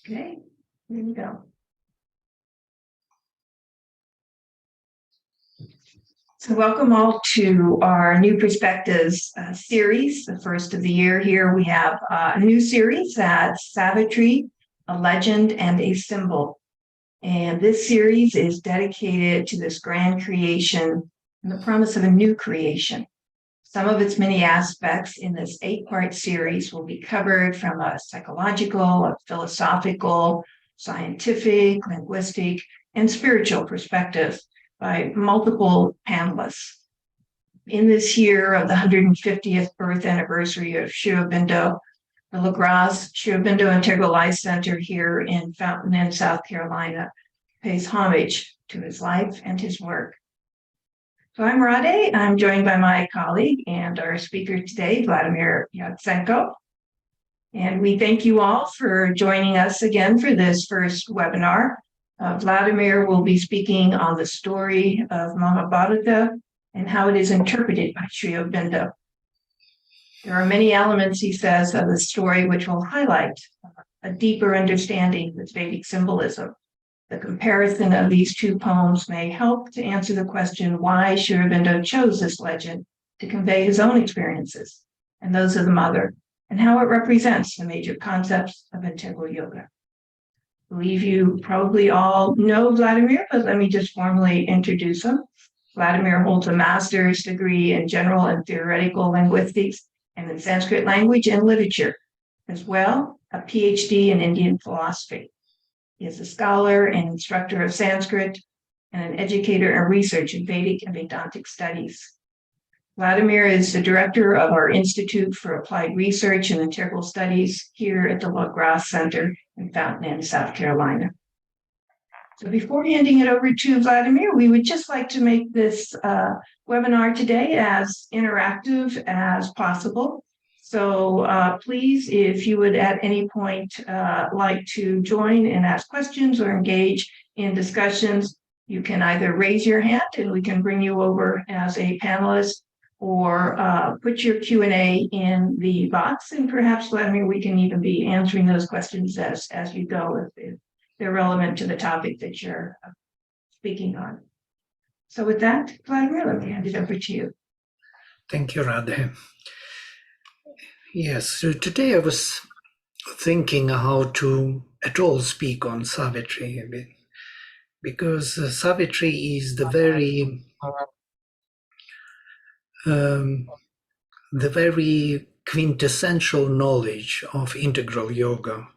Okay, here we go. So welcome all to our New Perspectives series, the first of the year. Here we have a new series that's Savitri, a legend and a symbol. And this series is dedicated to this grand creation and the promise of a new creation. Some of its many aspects in this 8-part series will be covered from a psychological, a philosophical, scientific, linguistic, and spiritual perspective by multiple panelists. In this year of the 150th birth anniversary of Aurobindo, the LaGrasse Aurobindo Integral Life Center here in Fountain Inn, South Carolina, pays homage to his life and his work. So I'm Rade. I'm joined by my colleague and our speaker today, Vladimir.mp4. And we thank you all for joining us again for this first webinar. Vladimir will be speaking on the story of Mahabharata and how it is interpreted by Aurobindo. There are many elements, he says, of the story which will highlight a deeper understanding of Vedic symbolism. The comparison of these two poems may help to answer the question why Aurobindo chose this legend to convey his own experiences and those of the mother, and how it represents the major concepts of integral yoga. I believe you probably all know Vladimir, but let me just formally introduce him. Vladimir holds a master's degree in general and theoretical linguistics and in Sanskrit language and literature, as well a PhD in Indian philosophy. He is a scholar and instructor of Sanskrit and an educator and researcher in Vedic and Vedantic studies. Vladimir is the director of our Institute for Applied Research and Integral Studies here at the LaGrasse Center in Fountain Inn, South Carolina. So before handing it over to Vladimir, we would just like to make this webinar today as interactive as possible. So please, if you would at any point like to join and ask questions or engage in discussions, you can either raise your hand and we can bring you over as a panelist, or put your Q&A in the box, and perhaps, Vladimir, we can even be answering those questions as you go if they're relevant to the topic that you're speaking on. So with that, Vladimir, let me hand it over to you. Thank you, Radhe. Yes, so today I was thinking how to at all speak on Savitri a bit, because Savitri is the very quintessential knowledge of integral yoga.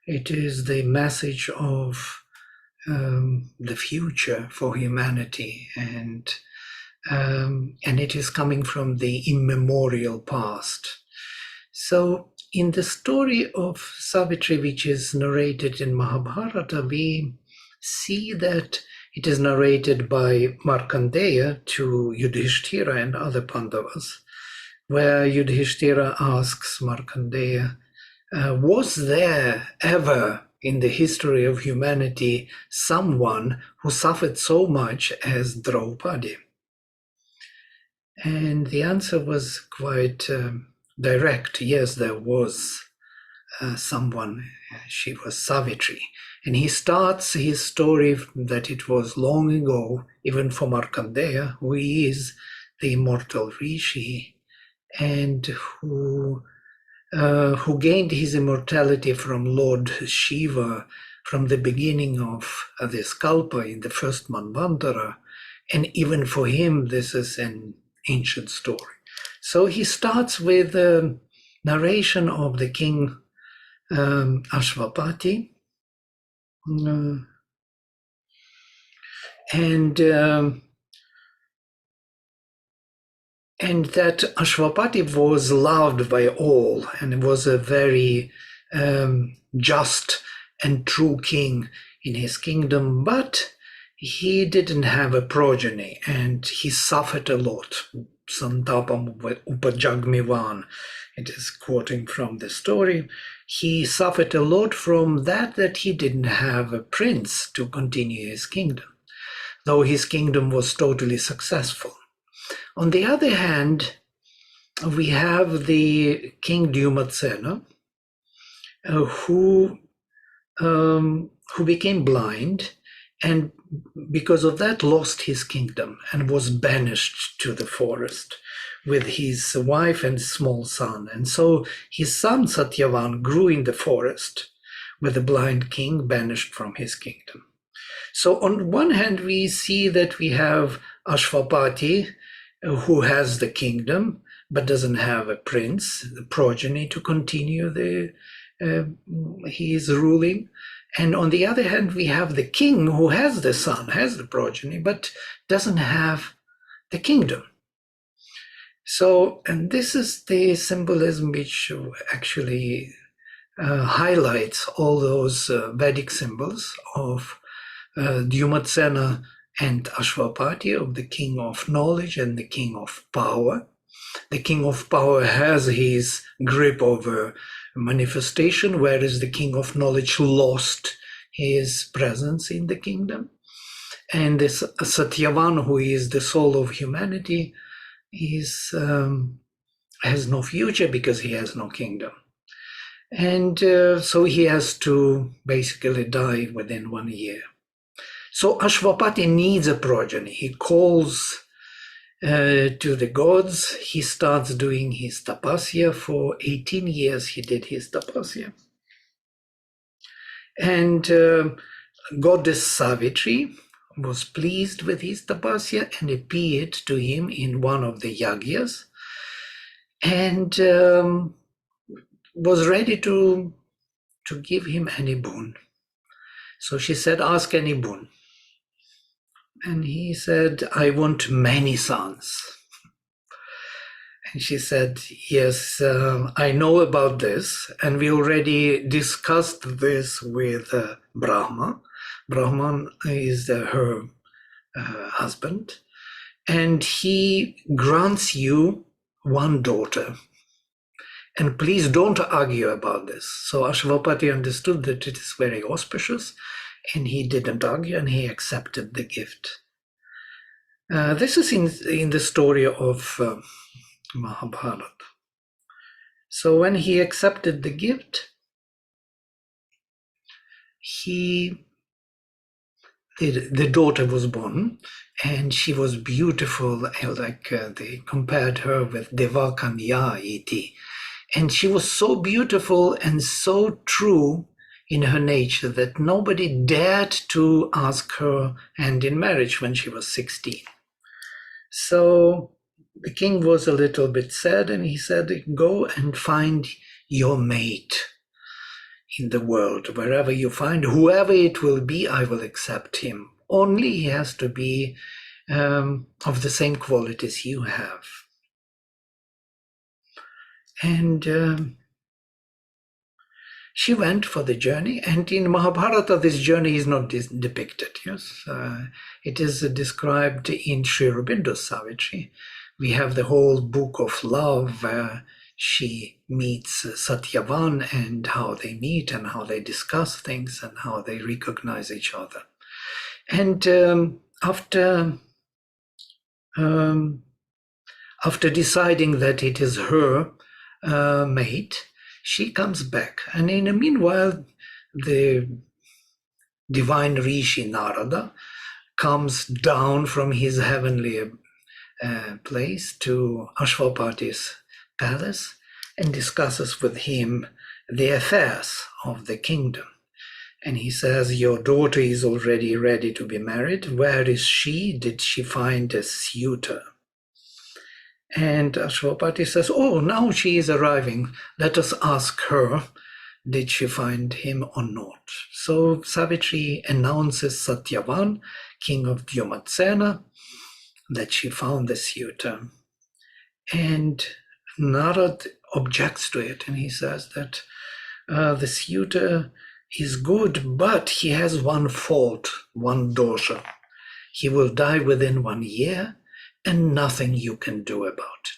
It is the message of the future for humanity, and it is coming from the immemorial past. So in the story of Savitri, which is narrated in Mahabharata, we see that it is narrated by Markandeya to Yudhishthira and other Pandavas, where Yudhishthira asks Markandeya, was there ever in the history of humanity someone who suffered so much as Draupadi? And the answer was quite direct. Yes, there was someone. She was Savitri. And he starts his story that it was long ago, even for Markandeya, who is the immortal rishi, and who gained his immortality from Lord Shiva from the beginning of this Kalpa in the first Manvantara. And even for him, this is an ancient story. So he starts with a narration of the king Ashvapati, and that Ashvapati was loved by all and was a very just and true king in his kingdom, but he didn't have a progeny and he suffered a lot. Santapam upajagmivan, it is quoting from the story. He suffered a lot from that he didn't have a prince to continue his kingdom, though his kingdom was totally successful. On the other hand, we have the King Dyumatsena, who became blind, and because of that lost his kingdom and was banished to the forest with his wife and small son. And so his son Satyavan grew in the forest with the blind king banished from his kingdom. So on one hand, we see that we have Ashwapati, who has the kingdom, but doesn't have a prince, the progeny to continue his ruling. And on the other hand, we have the king who has the son, has the progeny, but doesn't have the kingdom. So, and this is the symbolism which actually highlights all those Vedic symbols of Dyumatsena and Ashwapati, of the king of knowledge and the king of power. The king of power has his grip over manifestation, whereas the king of knowledge lost his presence in the kingdom. And this Satyavan, who is the soul of humanity, has no future because he has no kingdom. And so he has to basically die within 1 year. So Ashwapati needs a progeny. He calls to the gods. He starts doing his tapasya. For 18 years he did his tapasya. And goddess Savitri was pleased with his tapasya and appeared to him in one of the yagyas and was ready to give him any boon. So she said, ask any boon. And he said, I want many sons. And she said, yes, I know about this. And we already discussed this with Brahma. Brahman is her husband. And he grants you one daughter. And please don't argue about this. So Ashwapati understood that it is very auspicious. And he didn't argue, and he accepted the gift. This is in the story of Mahabharata. So when he accepted the gift, the daughter was born, and she was beautiful, like they compared her with Devakanya iti. And she was so beautiful and so true in her nature that nobody dared to ask her hand in marriage when she was 16. So the king was a little bit sad, and he said, go and find your mate in the world. Wherever you find, whoever it will be, I will accept him. Only he has to be of the same qualities you have. And she went for the journey, and in Mahabharata this journey is not depicted. Yes, it is described in Sri Aurobindo's Savitri. We have the whole book of love where she meets Satyavan and how they meet and how they discuss things and how they recognize each other. And after deciding that it is her mate, she comes back, and in the meanwhile, the divine Rishi Narada comes down from his heavenly place to Ashwapati's palace and discusses with him the affairs of the kingdom. And he says, your daughter is already ready to be married. Where is she? Did she find a suitor? And Ashwapati says, oh, now she is arriving. Let us ask her, did she find him or not? So Savitri announces Satyavan, king of Dyumatsena, that she found the suitor. And Narad objects to it, and he says that the suitor is good, but he has one fault, one dosha. He will die within 1 year, and nothing you can do about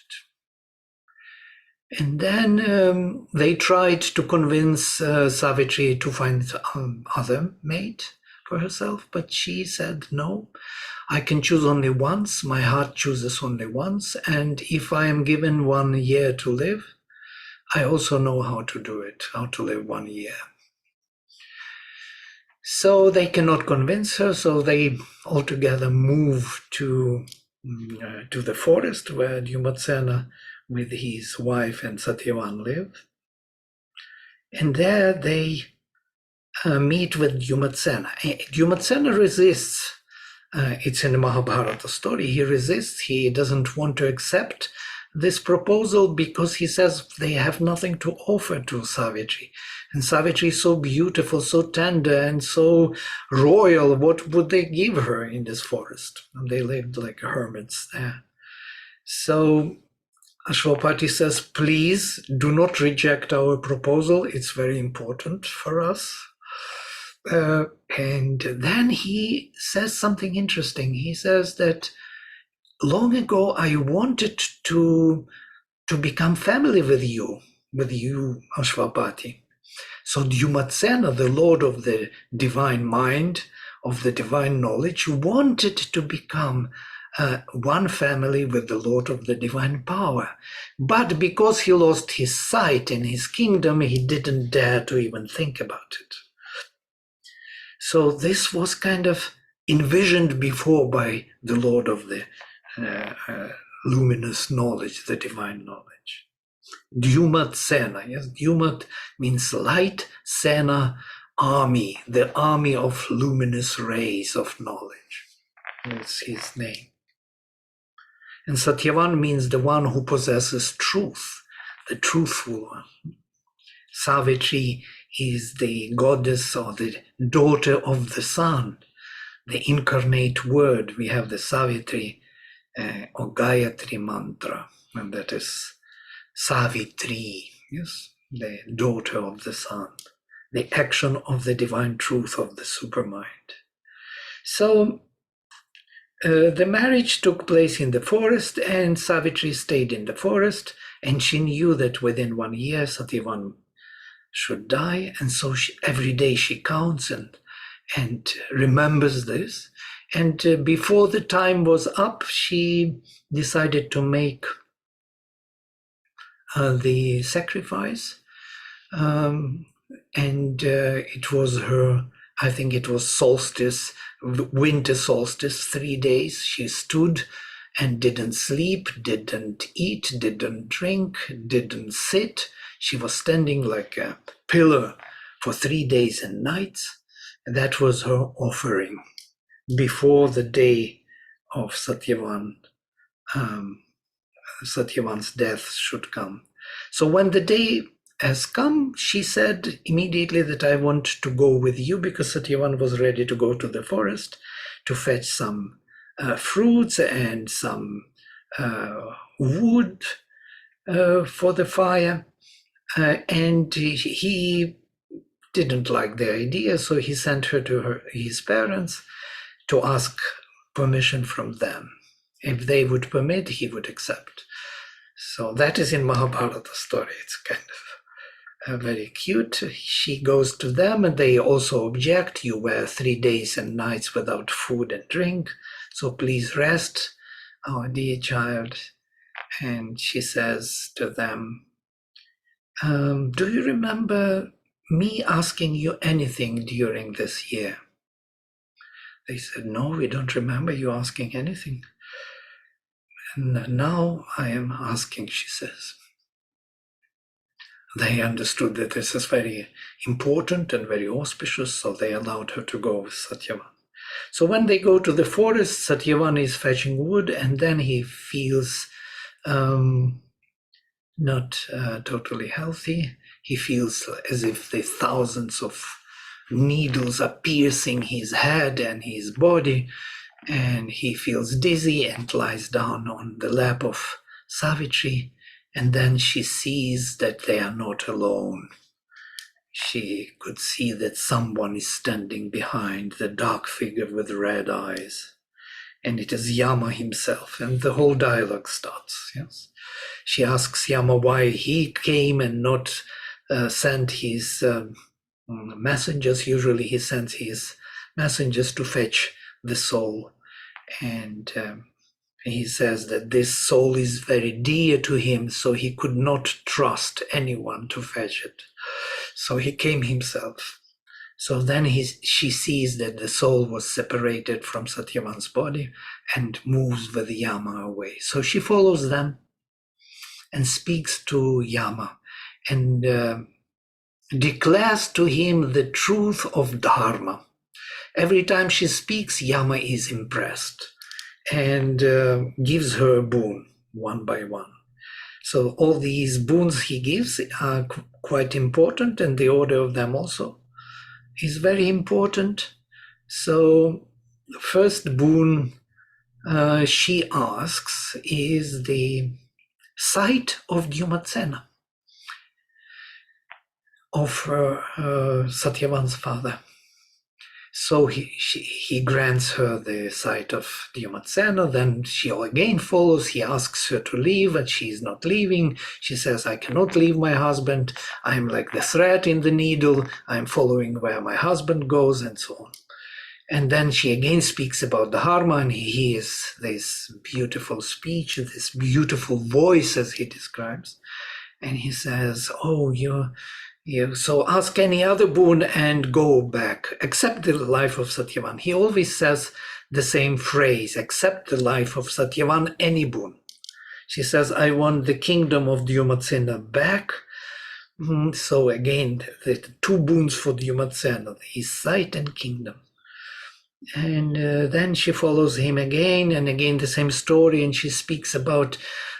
it. And then they tried to convince Savitri to find other mate for herself, but she said, no, I can choose only once, my heart chooses only once, and if I am given 1 year to live, I also know how to do it, how to live 1 year. So they cannot convince her, so they altogether move to the forest where Dyumatsena with his wife and Satyavan live. And there they meet with Dyumatsena. Dyumatsena resists. It's in the Mahabharata story. He resists. He doesn't want to accept this proposal because he says they have nothing to offer to Savitri. And Savitri is so beautiful, so tender, and so royal. What would they give her in this forest? And they lived like hermits there. So Ashwapati says, please do not reject our proposal. It's very important for us. And then he says something interesting. He says that long ago I wanted to become family with you, Ashwapati. So Dyumatsena, the Lord of the divine mind, of the divine knowledge, wanted to become one family with the Lord of the divine power. But because he lost his sight in his kingdom, he didn't dare to even think about it. So this was kind of envisioned before by the Lord of the luminous knowledge, the divine knowledge. Dyumatsena, yes, Dyumat means light, Sena, army, the army of luminous rays of knowledge. That's his name. And Satyavan means the one who possesses truth, the truthful one. Savitri is the goddess or the daughter of the sun, the incarnate word. We have the Savitri or Gayatri mantra, and that is Savitri, yes, the daughter of the sun, the action of the divine truth of the supermind. So the marriage took place in the forest, and Savitri stayed in the forest, and she knew that within 1 year Satyavan should die, and so every day she counts and remembers this. And before the time was up, she decided to make the sacrifice, and it was her, I think it was solstice, winter solstice, 3 days. She stood and didn't sleep, didn't eat, didn't drink, didn't sit. She was standing like a pillar for 3 days and nights. That was her offering before the day of Satyavan's death should come. So when the day has come, she said immediately that I want to go with you, because Satyavan was ready to go to the forest to fetch some fruits and some wood for the fire. And he didn't like the idea, so he sent her to his parents to ask permission from them. If they would permit, he would accept. So that is in Mahabharata story. It's kind of very cute. She goes to them, and they also object. You were 3 days and nights without food and drink, so please rest, our dear child. And she says to them, do you remember me asking you anything during this year? They said, no, we don't remember you asking anything. And now I am asking, she says. They understood that this is very important and very auspicious, so they allowed her to go with Satyavan. So when they go to the forest, Satyavan is fetching wood, and then he feels not totally healthy. He feels as if the thousands of needles are piercing his head and his body, and he feels dizzy and lies down on the lap of Savitri. And then she sees that they are not alone. She could see that someone is standing behind, the dark figure with red eyes. And it is Yama himself, and the whole dialogue starts. Yes, she asks Yama why he came and not sent his messengers. Usually he sends his messengers to fetch the soul. And he says that this soul is very dear to him, so he could not trust anyone to fetch it. So he came himself. So then she sees that the soul was separated from Satyavan's body and moves with Yama away. So she follows them and speaks to Yama and declares to him the truth of Dharma. Every time she speaks, Yama is impressed and gives her a boon one by one. So all these boons he gives are quite important, and the order of them also is very important. So the first boon she asks is the sight of Dyumatsena, of Satyavan's father. So he grants her the sight of Dyumatsena. Then she again follows. He asks her to leave, and she is not leaving. She says, I cannot leave my husband. I'm like the thread in the needle. I'm following where my husband goes, and so on. And then she again speaks about the Dharma, and he hears this beautiful speech, this beautiful voice, as he describes. And he says, oh, so ask any other boon and go back. Accept the life of Satyavan. He always says the same phrase, accept the life of Satyavan, any boon. She says, I want the kingdom of Dyumatsena back. So again, the two boons for Dyumatsena, his sight and kingdom. And then she follows him again and again, the same story, and she speaks about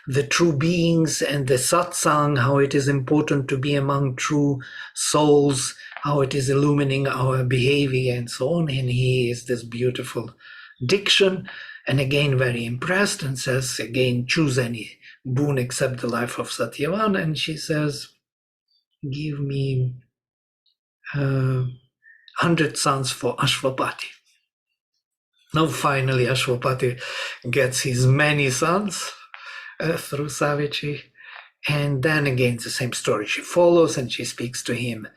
the true beings and the satsang, how it is important to be among true souls, how it is illumining our behavior and so on. And he is this beautiful diction, and again very impressed, and says again, choose any boon except the life of Satyavan. And she says, give me 100 sons for Ashwapati. Now finally Ashwapati gets his many sons through Savitri. And then again the same story. She follows and she speaks to him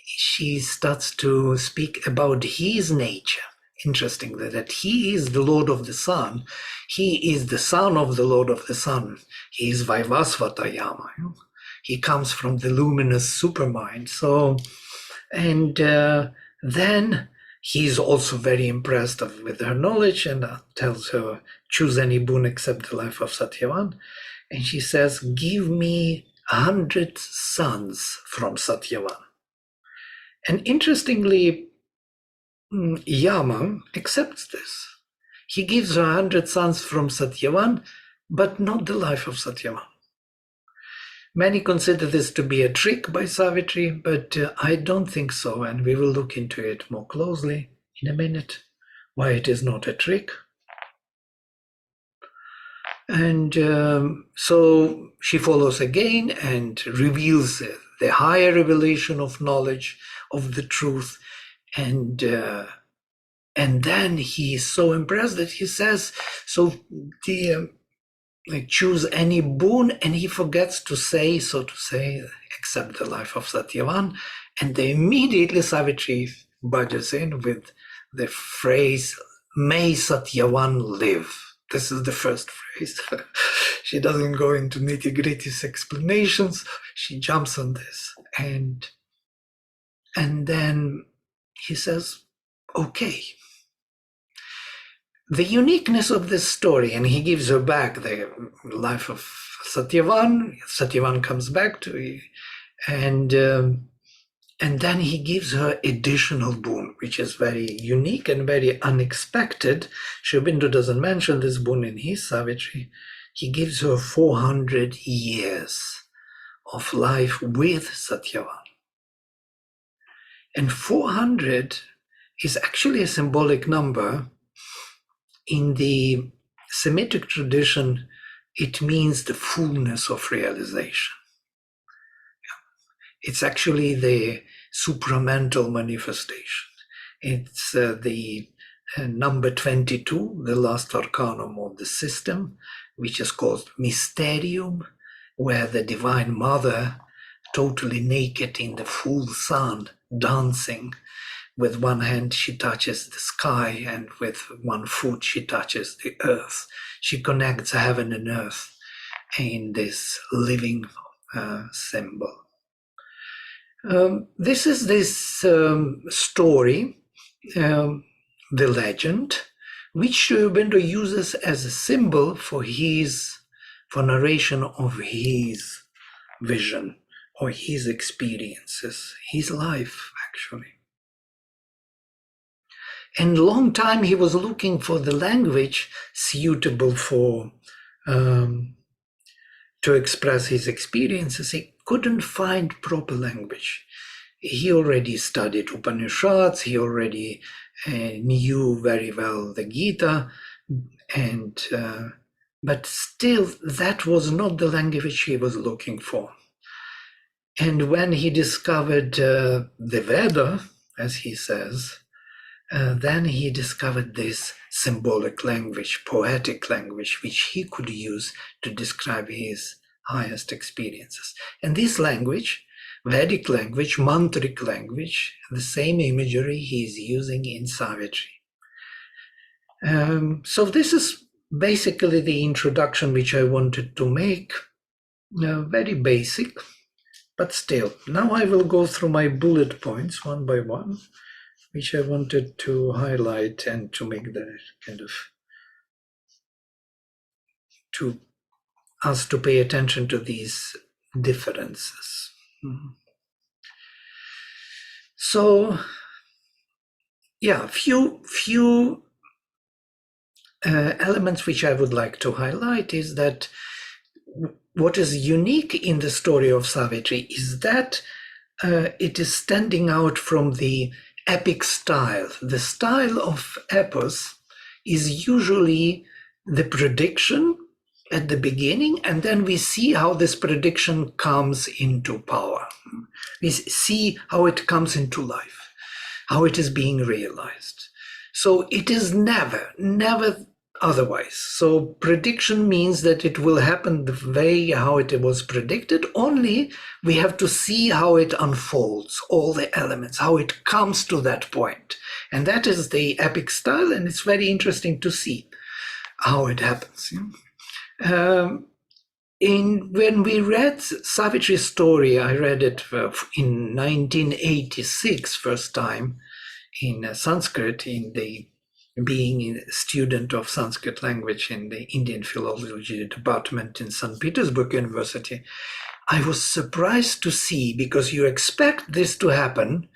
she starts to speak about his nature. Interestingly, that he is the Lord of the Sun. He is the son of the Lord of the Sun. He is Vaivasvata Yama. He comes from the luminous supermind. So, and then he's also very impressed with her knowledge and tells her, choose any boon except the life of Satyavan. And she says, give me 100 sons from Satyavan. And interestingly, Yama accepts this. He gives her 100 sons from Satyavan, but not the life of Satyavan. Many consider this to be a trick by Savitri, but I don't think so, and we will look into it more closely in a minute, why it is not a trick. And so she follows again and reveals the higher revelation of knowledge of the truth, and then he is so impressed that he says, so choose any boon, and he forgets to say, accept the life of Satyavan, and immediately Savitri budges in with the phrase, may Satyavan live. This is the first phrase. She doesn't go into nitty-gritty explanations. She jumps on this. And then he says, okay. The uniqueness of this story, and he gives her back the life of Satyavan. Satyavan comes back to you, and then he gives her additional boon, which is very unique and very unexpected. Aurobindo doesn't mention this boon in his Savitri. He gives her 400 years of life with Satyavan. And 400 is actually a symbolic number. In the Semitic tradition, it means the fullness of realization. It's actually the supramental manifestation. It's the number 22, the last arcanum of the system, which is called Mysterium, where the Divine Mother, totally naked in the full sun, dancing with one hand she touches the sky, and with one foot she touches the earth. She connects heaven and earth in this living symbol. This is this story, the legend, which Aurobindo uses as a symbol for narration of his vision or his experiences, his life, actually. And a long time he was looking for the language suitable for to express his experiences. He couldn't find proper language. He already studied Upanishads, he already knew very well the Gita, and but still that was not the language he was looking for. And when he discovered the Veda, as he says, then he discovered this symbolic language, poetic language, which he could use to describe his highest experiences. And this language, Vedic language, mantric language, the same imagery he is using in Savitri. So this is basically the introduction which I wanted to make, very basic, but still. Now I will go through my bullet points one by one, which I wanted to highlight and to make the kind of, to us to pay attention to these differences. So, yeah, few elements which I would like to highlight is that what is unique in the story of Savitri is that it is standing out from the epic style. The style of epos is usually the prediction at the beginning, and then we see how this prediction comes into power. We see how it comes into life, how it is being realized. So it is never otherwise. So prediction means that it will happen the way how it was predicted, only we have to see how it unfolds, all the elements, how it comes to that point. And that is the epic style, and it's very interesting to see how it happens. When we read Savitri's story, I read it in 1986, first time in Sanskrit, being a student of Sanskrit language in the Indian Philology Department in St. Petersburg University. I was surprised to see, because you expect this to happen.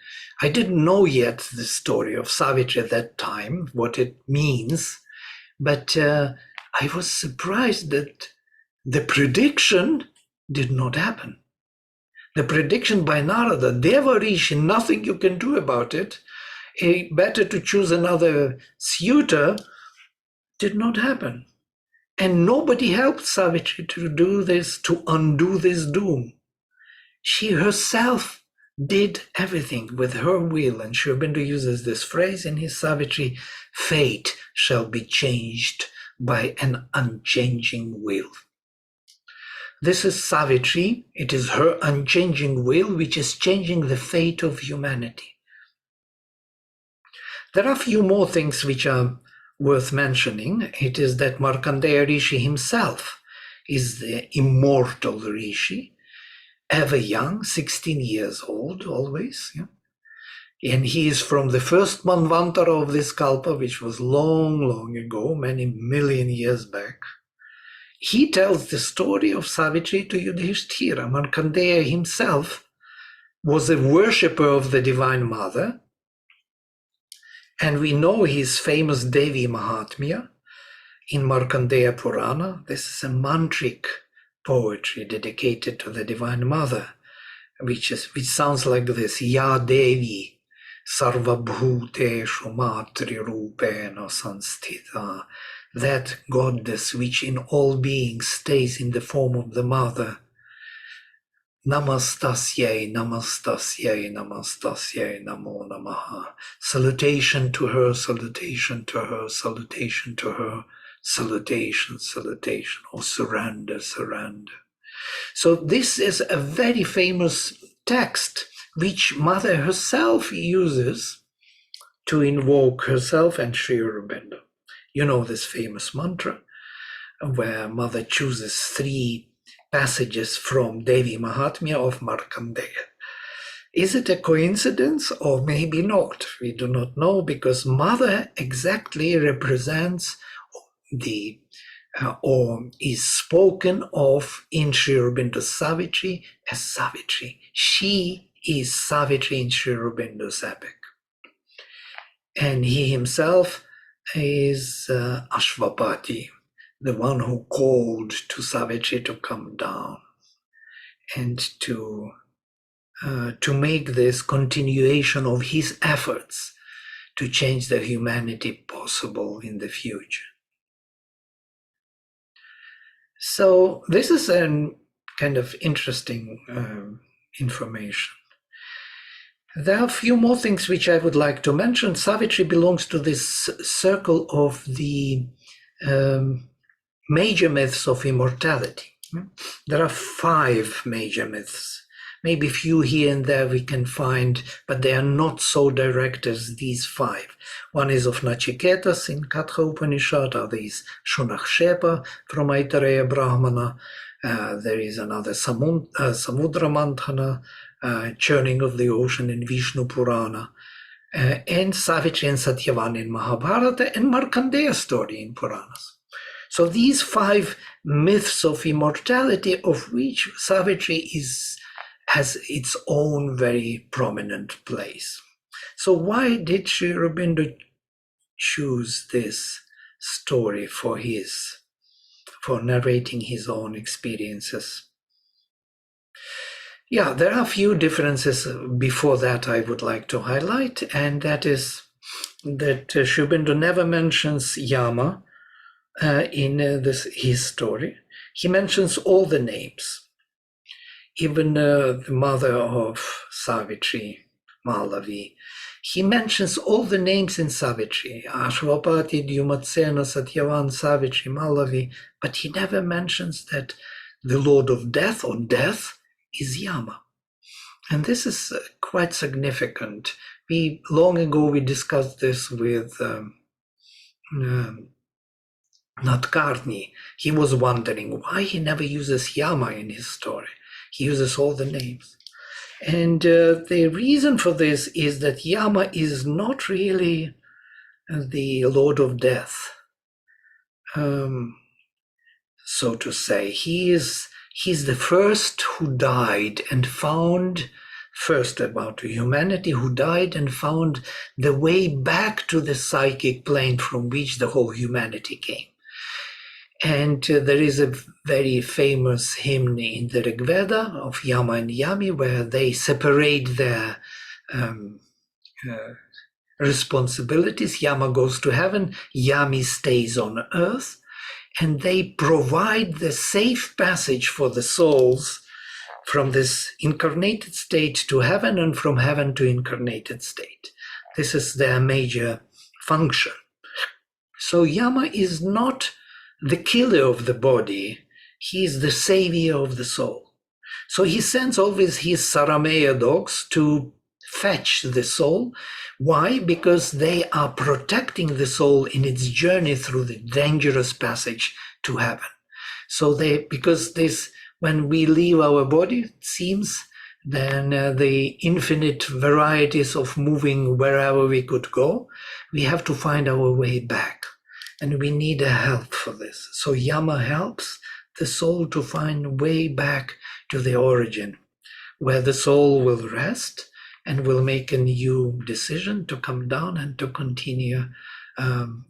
I didn't know yet the story of Savitri at that time, what it means, but I was surprised that the prediction did not happen. The prediction by Narada, Deva Rishi, nothing you can do about it, better to choose another suitor, did not happen. And nobody helped Savitri to do this, to undo this doom. She herself did everything with her will, and Aurobindo uses this phrase in his Savitri, fate shall be changed by an unchanging will. This is Savitri, it is her unchanging will which is changing the fate of humanity. There are a few more things which are worth mentioning. It is that Markandeya Rishi himself is the immortal Rishi, ever young, 16 years old always. And he is from the first Manvantara of this Kalpa, which was long ago, many million years back. He tells the story of Savitri to Yudhishthira. Markandeya himself was a worshipper of the Divine Mother, and we know his famous Devi Mahatmya in Markandeya Purana. This is a mantric poetry dedicated to the Divine Mother, which sounds like this: Ya Devi Sarvabhuteshu Matri Rupena Sanstita, that goddess which in all beings stays in the form of the Mother. Namastasye, Namastasye, Namastasye, Namo Namaha. Salutation to her, salutation to her, salutation to her, salutation, salutation, or surrender, surrender. So this is a very famous text which Mother herself uses to invoke herself and Sri Aurobindo. You know this famous mantra where Mother chooses 3 passages from Devi Mahatmya of Markandeya. Is it a coincidence or maybe not? We do not know, because Mother exactly represents the or is spoken of in Sri Aurobindo's Savitri as Savitri. She is Savitri in Sri Aurobindo's epic. And he himself is Ashwapati, the one who called to Savitri to come down and to make this continuation of his efforts to change the humanity possible in the future. So this is a kind of interesting information. There are a few more things which I would like to mention. Savitri belongs to this circle of the major myths of immortality. There are 5 major myths. Maybe a few here and there we can find, but they are not so direct as these 5. One is of Nachiketas in Katha Upanishad, other is Shunakshepa from Aitareya Brahmana. There is another Samudra Manthana, churning of the ocean in Vishnu Purana, and Savitri and Satyavan in Mahabharata, and Markandeya story in Puranas. So these 5 myths of immortality, of which Savitri has its own very prominent place. So why did Sri Aurobindo choose this story for narrating his own experiences? Yeah, there are a few differences before that I would like to highlight, and that is that Sri Aurobindo never mentions Yama in his story. He mentions all the names. Even the mother of Savitri, Malavi, he mentions all the names in Savitri, Ashwapati, Dyumatsena, Satyavan, Savitri, Malavi, but he never mentions that the Lord of Death or Death is Yama. And this is quite significant. Long ago we discussed this with Natkarni. He was wondering why he never uses Yama in his story. He uses all the names. And the reason for this is that Yama is not really the Lord of Death, so to say. He's the first who died and found, first about humanity, who died and found the way back to the psychic plane from which the whole humanity came. And there is a very famous hymn in the Rig Veda of Yama and Yami, where they separate their responsibilities. Yama goes to heaven, Yami stays on earth, and they provide the safe passage for the souls from this incarnated state to heaven and from heaven to incarnated state. This is their major function. So Yama is not the killer of the body, he is the savior of the soul. So he sends always his Sarameya dogs to fetch the soul. Why? Because they are protecting the soul in its journey through the dangerous passage to heaven. So when we leave our body, it seems, then the infinite varieties of moving wherever we could go, we have to find our way back. And we need a help for this. So Yama helps the soul to find a way back to the origin, where the soul will rest and will make a new decision to come down and to continue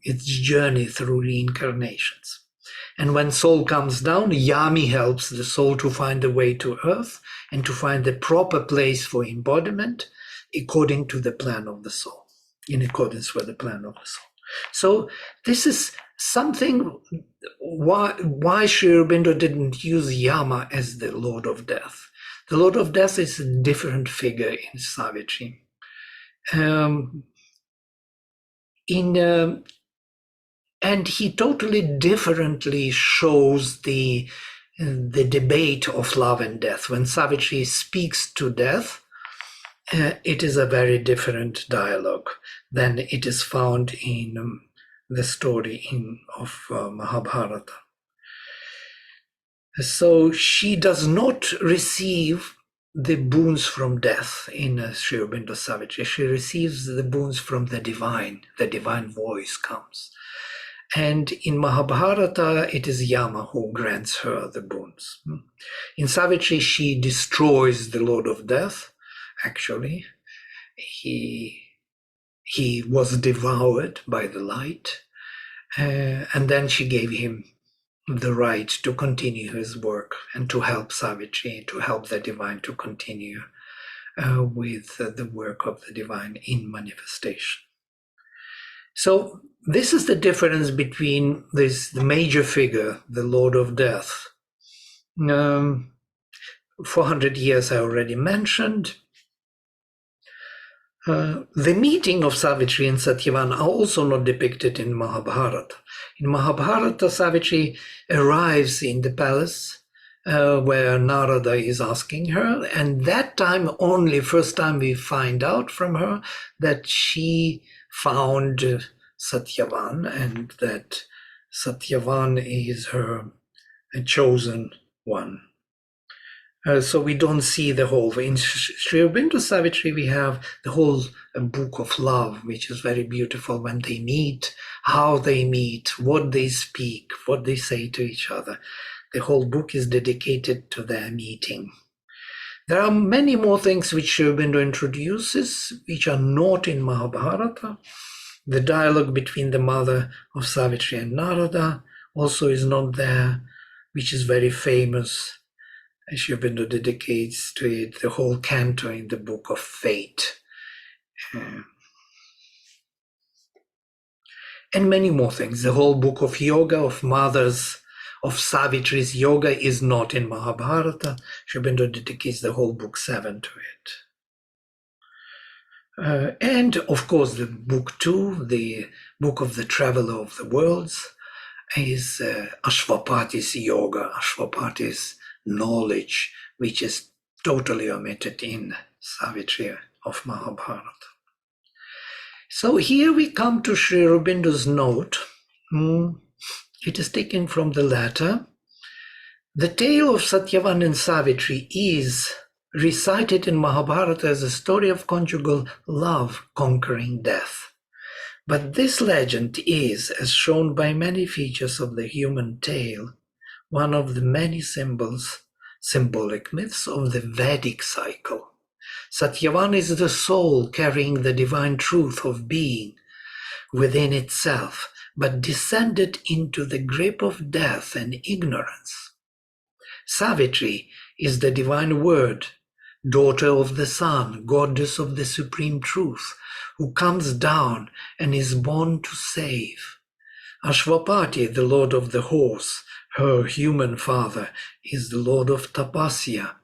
its journey through reincarnations. And when soul comes down, Yami helps the soul to find a way to earth and to find the proper place for embodiment according to the plan of the soul, in accordance with the plan of the soul. So this is something why Sri Aurobindo didn't use Yama as the Lord of Death. The Lord of Death is a different figure in Savitri. And he totally differently shows the debate of love and death. When Savitri speaks to death, it is a very different dialogue than it is found in the story of Mahabharata. So she does not receive the boons from death in Sri Aurobindo Savitri. She receives the boons from the divine voice comes. And in Mahabharata, it is Yama who grants her the boons. In Savitri, she destroys the Lord of Death, actually. He was devoured by the light, and then she gave him the right to continue his work and to help Savitri, to help the divine to continue with the work of the divine in manifestation. So this is the difference between the major figure, the Lord of Death. 400 years I already mentioned. The meeting of Savitri and Satyavan are also not depicted in Mahabharata. In Mahabharata, Savitri arrives in the palace where Narada is asking her, and that time only, first time we find out from her that she found Satyavan and that Satyavan is her chosen one. So we don't see the whole. In Sri Aurobindo Savitri, we have the whole book of love, which is very beautiful when they meet, how they meet, what they speak, what they say to each other. The whole book is dedicated to their meeting. There are many more things which Sri Aurobindo introduces, which are not in Mahabharata. The dialogue between the mother of Savitri and Narada also is not there, which is very famous. Sri Aurobindo dedicates to it the whole canto in the book of Fate. And many more things. The whole book of yoga, of mothers, of Savitri's yoga is not in Mahabharata. Sri Aurobindo dedicates the whole book 7 to it. And of course the book 2, the book of the traveler of the worlds, is Ashwapati's yoga, Ashwapati's knowledge, which is totally omitted in Savitri of Mahabharata. So here we come to Sri Aurobindo's note. It is taken from the letter. The tale of Satyavan and Savitri is recited in Mahabharata as a story of conjugal love conquering death. But this legend is, as shown by many features of the human tale, one of the many symbolic myths of the Vedic cycle. Satyavan is the soul carrying the divine truth of being within itself, but descended into the grip of death and ignorance. Savitri is the divine word, daughter of the sun, goddess of the supreme truth, who comes down and is born to save. Ashwapati, the lord of the horse, her human father, is the lord of tapasya,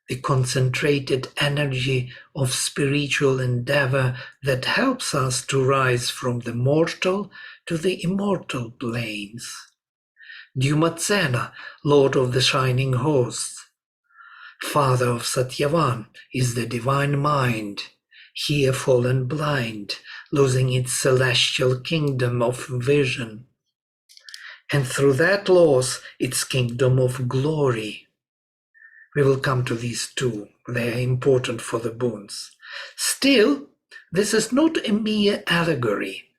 the concentrated energy of spiritual endeavor that helps us to rise from the mortal to the immortal planes. Dyumatsena, lord of the shining hosts, father of Satyavan, is the divine mind, here fallen blind, losing its celestial kingdom of vision, and through that loss its kingdom of glory. We will come to these two. They are important for the boons. Still, this is not a mere allegory.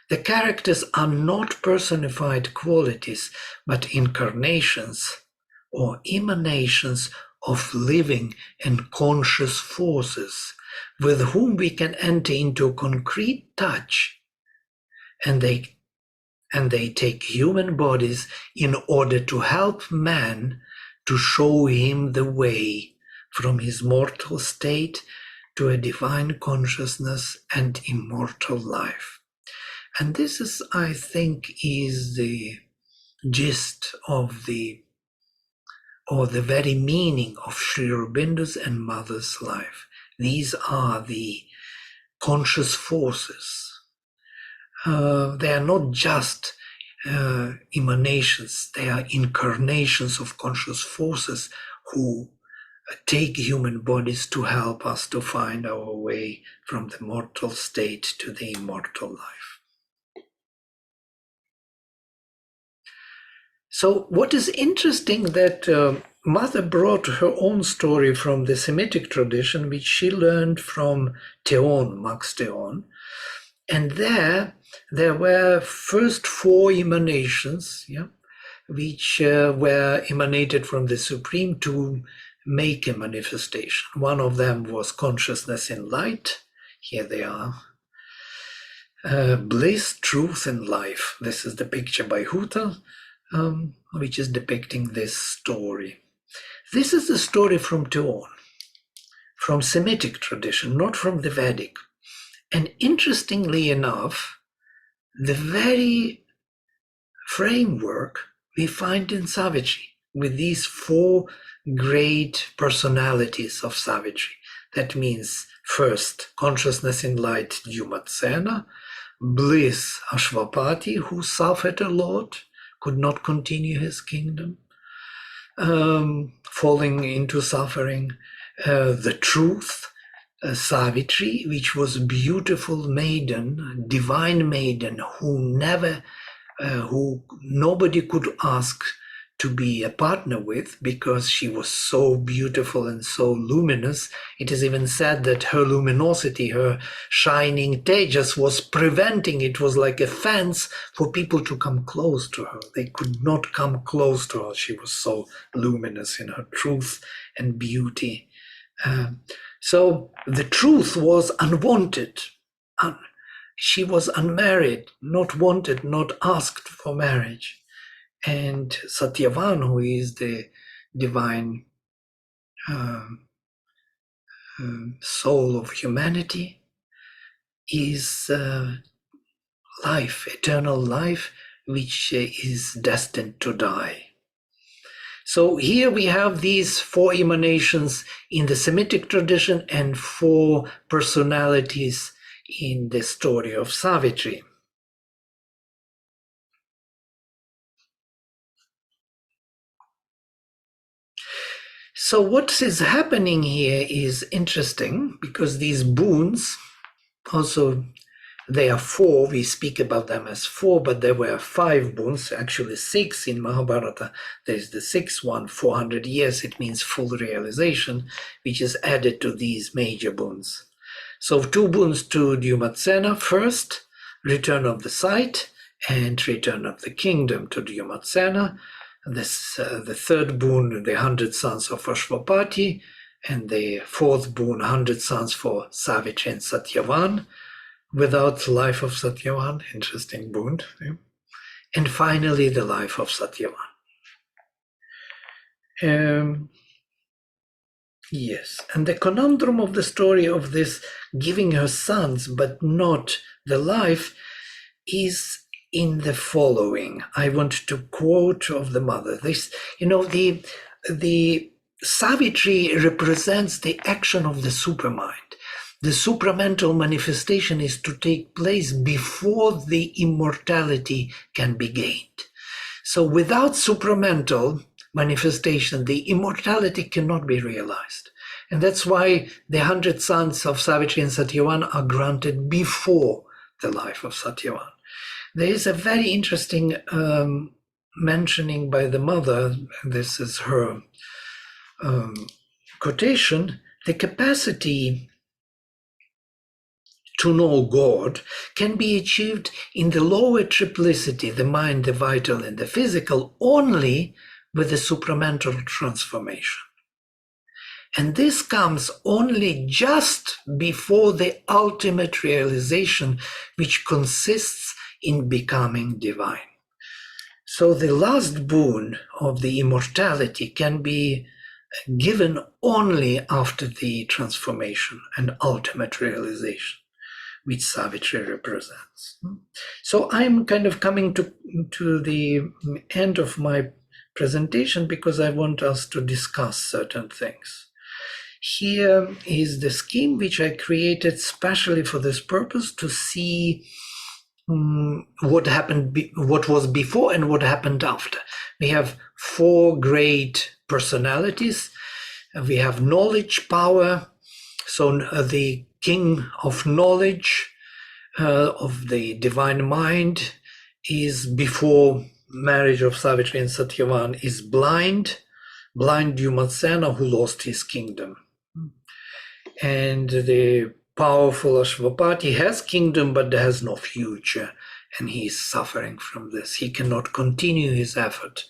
The characters are not personified qualities, but incarnations or emanations of living and conscious forces with whom we can enter into concrete touch, and they take human bodies in order to help man to show him the way from his mortal state to a divine consciousness and immortal life. And this is, I think, is the gist of the very meaning of Sri Aurobindo's and Mother's life. These are the conscious forces. They are not just emanations, they are incarnations of conscious forces who take human bodies to help us to find our way from the mortal state to the immortal life. So what is interesting that Mother brought her own story from the Semitic tradition, which she learned from Theon, Max Theon. And there were first 4 emanations, which were emanated from the Supreme to make a manifestation. One of them was consciousness in light. Here they are. Bliss, truth, and life. This is the picture by Huta, which is depicting this story. This is the story from Theon, from Semitic tradition, not from the Vedic. And interestingly enough, the very framework we find in Savitri, with these 4 great personalities of Savitri. That means first, consciousness in light, Dyumatsena, bliss, Ashvapati, who suffered a lot, could not continue his kingdom, falling into suffering. The truth, Savitri, which was beautiful maiden, divine maiden, who nobody could ask to be a partner with because she was so beautiful and so luminous. It is even said that her luminosity, her shining tejas was preventing, it was like a fence for people to come close to her. They could not come close to her. She was so luminous in her truth and beauty. So the truth was unwanted. She was unmarried, not wanted, not asked for marriage. And Satyavan, who is the divine soul of humanity, is life, eternal life, which is destined to die. So here we have these 4 emanations in the Semitic tradition and 4 personalities in the story of Savitri. So what is happening here is interesting, because these boons, also they are 4, we speak about them as 4, but there were 5 boons, actually 6 in Mahabharata. There's the 6th one, 400 years, it means full realization, which is added to these major boons. So 2 boons to Dyumatsena, first, return of the sight, and return of the kingdom to Dyumatsena. The 3rd boon, the 100 sons of Ashvapati, and the 4th boon, 100 sons for Savitri and Satyavan, without life of Satyavan, interesting boon. And finally, the life of Satyavan. Yes, and the conundrum of the story of this giving her sons, but not the life, is in the following. I want to quote of the mother. This, the Savitri represents the action of the supermind. The supramental manifestation is to take place before the immortality can be gained. So without supramental manifestation, the immortality cannot be realized. And that's why the 100 sons of Savitri and Satyavan are granted before the life of Satyavan. There is a very interesting mentioning by the mother, this is her quotation, the capacity to know God can be achieved in the lower triplicity, the mind, the vital, and the physical, only with the supramental transformation. And this comes only just before the ultimate realization, which consists in becoming divine. So the last boon of the immortality can be given only after the transformation and ultimate realization, which Savitri represents. So I'm kind of coming to the end of my presentation because I want us to discuss certain things. Here is the scheme which I created specially for this purpose, to see what happened, what was before and what happened after. We have 4 great personalities. We have knowledge power. So the king of knowledge, of the divine mind, is before marriage of Savitri and Satyavan is blind Dyumatsena who lost his kingdom. And the powerful Ashvapati has kingdom but has no future, and he is suffering from this. He cannot continue his effort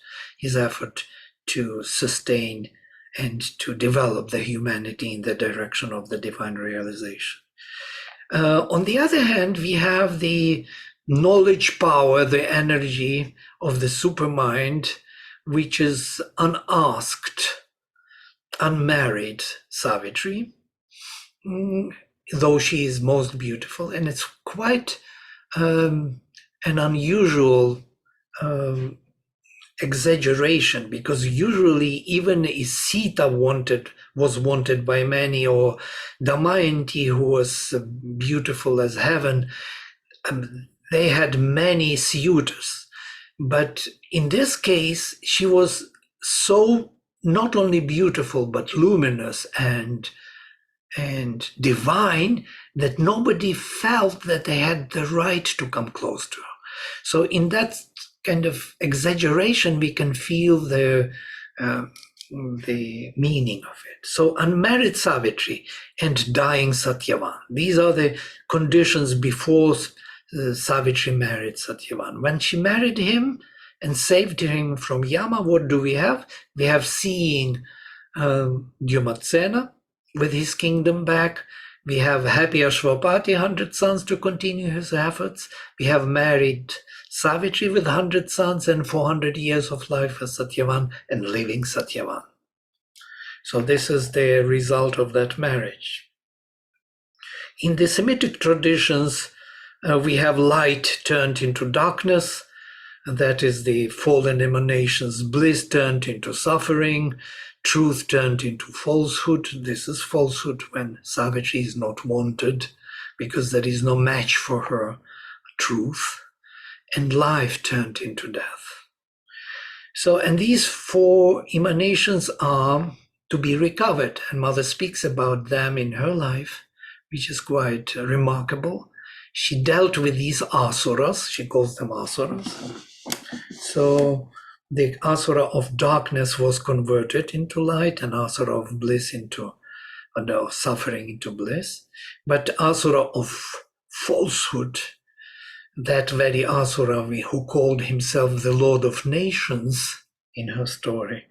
to sustain and to develop the humanity in the direction of the divine realization. On the other hand, we have the knowledge power, the energy of the supermind, which is unasked, unmarried Savitri, though she is most beautiful. And it's quite an unusual exaggeration, because usually even Sita was wanted by many, or Damayanti, who was beautiful as heaven, they had many suitors. But in this case, she was so not only beautiful but luminous and divine that nobody felt that they had the right to come close to her. So in that kind of exaggeration, we can feel the meaning of it. So unmarried Savitri and dying Satyavan, these are the conditions before Savitri married Satyavan. When she married him and saved him from Yama, what do we have? We have seeing Dyumatsena with his kingdom back. We have happy Ashvapati, 100 sons to continue his efforts. We have married Savitri with 100 sons and 400 years of life for Satyavan and living Satyavan. So this is the result of that marriage. In the Semitic traditions, we have light turned into darkness. That is the fallen emanations, bliss turned into suffering, truth turned into falsehood. This is falsehood when Savitri is not wanted because there is no match for her truth, and life turned into death. So, and these four emanations are to be recovered, and Mother speaks about them in her life, which is quite remarkable. She dealt with these asuras, she calls them asuras. So the asura of darkness was converted into light, and asura of bliss into suffering into bliss. But asura of falsehood, that very asura who called himself the Lord of Nations in her story,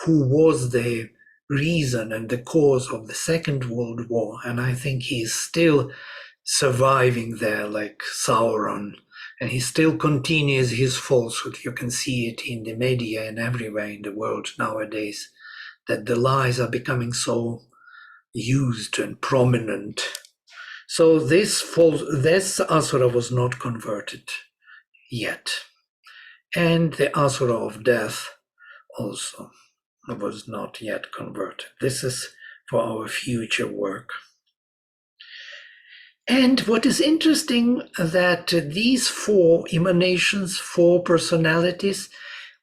who was the reason and the cause of the Second World War, and I think he is still surviving there like Sauron, and he still continues his falsehood. You can see it in the media and everywhere in the world nowadays, that the lies are becoming so used and prominent. So this asura was not converted yet. And the asura of death also was not yet converted. This is for our future work. And what is interesting, that these four emanations, four personalities,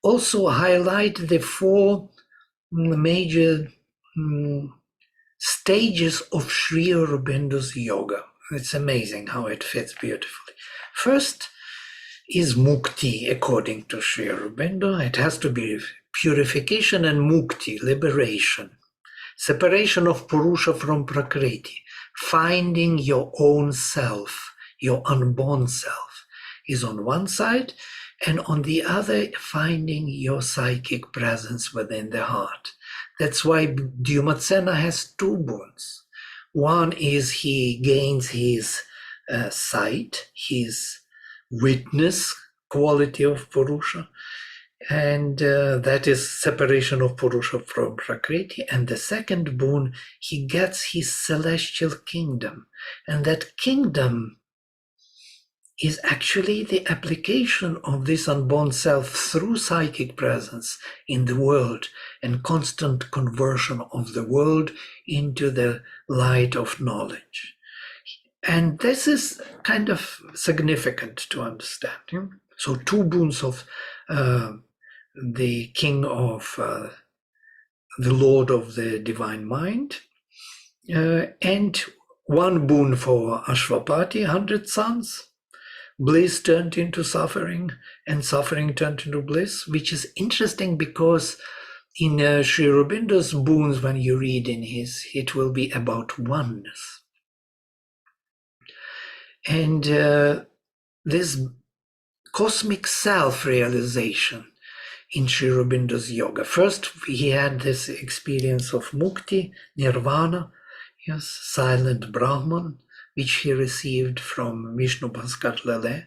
also highlight the four major stages of Sri Aurobindo's yoga. It's amazing how it fits beautifully. First is mukti, according to Sri Aurobindo. It has to be purification and mukti, liberation, separation of Purusha from Prakriti, finding your own self, your unborn self, is on one side, and on the other, finding your psychic presence within the heart. That's why Dyumatsena has two boons. One is he gains his sight, his witness quality of Purusha, and that is separation of Purusha from Prakriti. And the second boon, he gets his celestial kingdom, and that kingdom is actually the application of this unborn self through psychic presence in the world and constant conversion of the world into the light of knowledge. And this is kind of significant to understand. So two boons of the king of the Lord of the Divine Mind, and one boon for Ashwapati, 100 sons. Bliss turned into suffering, and suffering turned into bliss, which is interesting because in Sri Aurobindo's boons, when you read in his, it will be about oneness. And this cosmic self-realization in Sri Aurobindo's yoga. First, he had this experience of mukti, nirvana, yes, silent Brahman, which he received from Vishnu Bhaskar Lele.